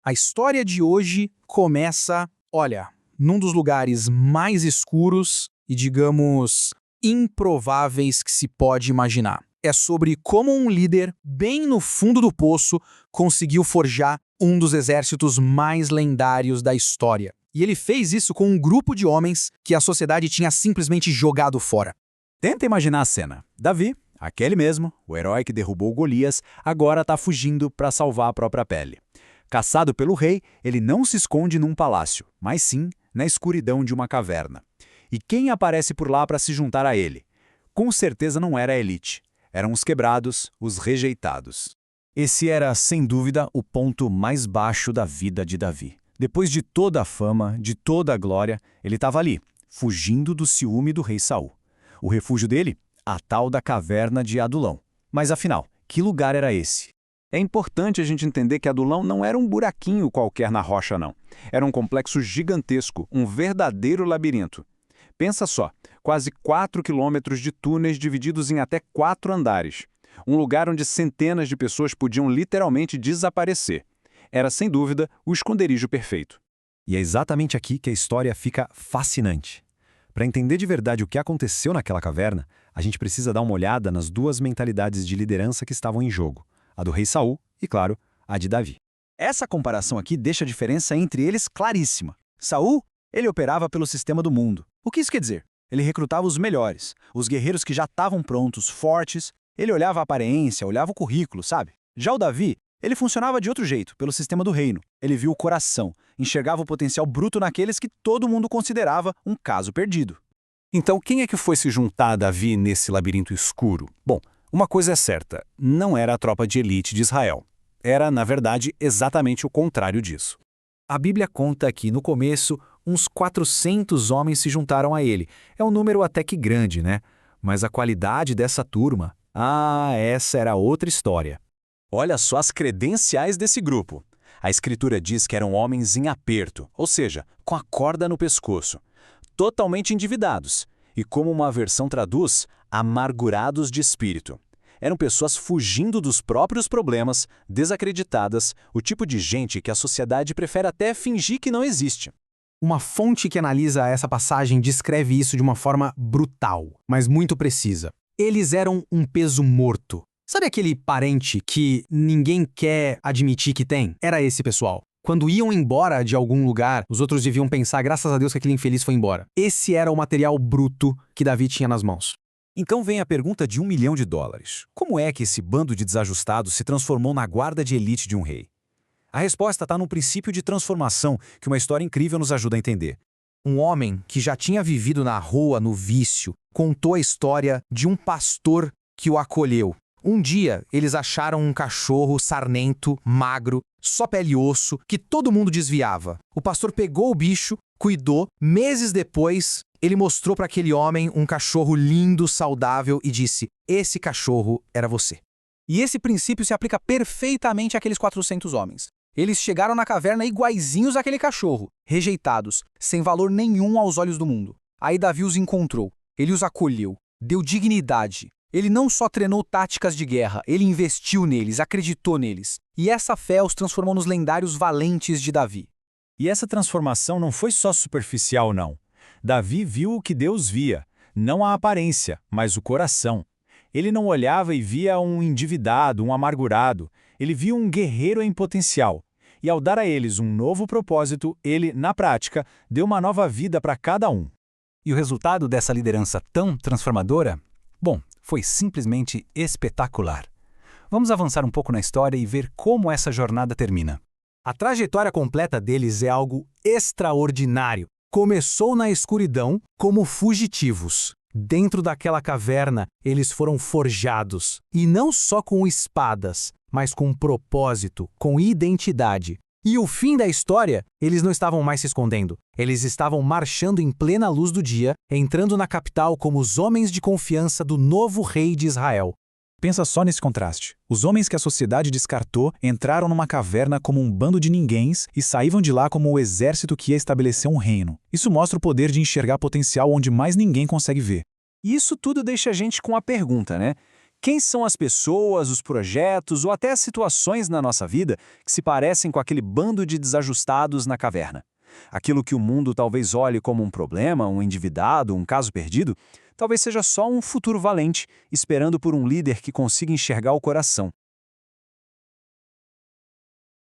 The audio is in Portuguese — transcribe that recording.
A história de hoje começa, olha, num dos lugares mais escuros e, digamos, improváveis que se pode imaginar. É sobre como um líder, bem no fundo do poço, conseguiu forjar um dos exércitos mais lendários da história. E ele fez isso com um grupo de homens que a sociedade tinha simplesmente jogado fora. Tenta imaginar a cena. Davi, aquele mesmo, o herói que derrubou Golias, agora está fugindo para salvar a própria pele. Caçado pelo rei, ele não se esconde num palácio, mas sim na escuridão de uma caverna. E quem aparece por lá para se juntar a ele? Com certeza não era a elite. Eram os quebrados, os rejeitados. Esse era, sem dúvida, o ponto mais baixo da vida de Davi. Depois de toda a fama, de toda a glória, ele estava ali, fugindo do ciúme do rei Saul. O refúgio dele? A tal da caverna de Adulão. Mas afinal, que lugar era esse? É importante a gente entender que Adulão não era um buraquinho qualquer na rocha, não. Era um complexo gigantesco, um verdadeiro labirinto. Pensa só, quase 4 quilômetros de túneis divididos em até 4 andares. Um lugar onde centenas de pessoas podiam literalmente desaparecer. Era, sem dúvida, o esconderijo perfeito. E é exatamente aqui que a história fica fascinante. Para entender de verdade o que aconteceu naquela caverna, a gente precisa dar uma olhada nas duas mentalidades de liderança que estavam em jogo. A do rei Saul e, claro, a de Davi. Essa comparação aqui deixa a diferença entre eles claríssima. Saul, ele operava pelo sistema do mundo. O que isso quer dizer? Ele recrutava os melhores, os guerreiros que já estavam prontos, fortes. Ele olhava a aparência, olhava o currículo, sabe? Já o Davi, ele funcionava de outro jeito, pelo sistema do reino. Ele viu o coração, enxergava o potencial bruto naqueles que todo mundo considerava um caso perdido. Então, quem é que foi se juntar a Davi nesse labirinto escuro? Bom, uma coisa é certa, não era a tropa de elite de Israel. Era, na verdade, exatamente o contrário disso. A Bíblia conta que, no começo, uns 400 homens se juntaram a ele. É um número até que grande, né? Mas a qualidade dessa turma, essa era outra história. Olha só as credenciais desse grupo. A Escritura diz que eram homens em aperto, ou seja, com a corda no pescoço, totalmente endividados, e como uma versão traduz, amargurados de espírito. Eram pessoas fugindo dos próprios problemas, desacreditadas, o tipo de gente que a sociedade prefere até fingir que não existe. Uma fonte que analisa essa passagem descreve isso de uma forma brutal, mas muito precisa. Eles eram um peso morto. Sabe aquele parente que ninguém quer admitir que tem? Era esse pessoal. Quando iam embora de algum lugar, os outros deviam pensar, graças a Deus que aquele infeliz foi embora. Esse era o material bruto que Davi tinha nas mãos. Então vem a pergunta de $1 milhão. Como é que esse bando de desajustados se transformou na guarda de elite de um rei? A resposta está num princípio de transformação que uma história incrível nos ajuda a entender. Um homem que já tinha vivido na rua, no vício, contou a história de um pastor que o acolheu. Um dia, eles acharam um cachorro sarnento, magro, só pele e osso, que todo mundo desviava. O pastor pegou o bicho, cuidou. Meses depois, ele mostrou para aquele homem um cachorro lindo, saudável e disse: esse cachorro era você. E esse princípio se aplica perfeitamente àqueles 400 homens. Eles chegaram na caverna iguaizinhos àquele cachorro, rejeitados, sem valor nenhum aos olhos do mundo. Aí Davi os encontrou, ele os acolheu, deu dignidade. Ele não só treinou táticas de guerra, ele investiu neles, acreditou neles. E essa fé os transformou nos lendários valentes de Davi. E essa transformação não foi só superficial, não. Davi viu o que Deus via, não a aparência, mas o coração. Ele não olhava e via um endividado, um amargurado. Ele via um guerreiro em potencial. E ao dar a eles um novo propósito, ele, na prática, deu uma nova vida para cada um. E o resultado dessa liderança tão transformadora? Bom, foi simplesmente espetacular. Vamos avançar um pouco na história e ver como essa jornada termina. A trajetória completa deles é algo extraordinário. Começou na escuridão como fugitivos. Dentro daquela caverna, eles foram forjados. E não só com espadas, mas com propósito, com identidade. E o fim da história, eles não estavam mais se escondendo. Eles estavam marchando em plena luz do dia, entrando na capital como os homens de confiança do novo rei de Israel. Pensa só nesse contraste. Os homens que a sociedade descartou entraram numa caverna como um bando de ninguéms e saíram de lá como o exército que ia estabelecer um reino. Isso mostra o poder de enxergar potencial onde mais ninguém consegue ver. E isso tudo deixa a gente com a pergunta, né? Quem são as pessoas, os projetos ou até as situações na nossa vida que se parecem com aquele bando de desajustados na caverna? Aquilo que o mundo talvez olhe como um problema, um endividado, um caso perdido, talvez seja só um futuro valente, esperando por um líder que consiga enxergar o coração.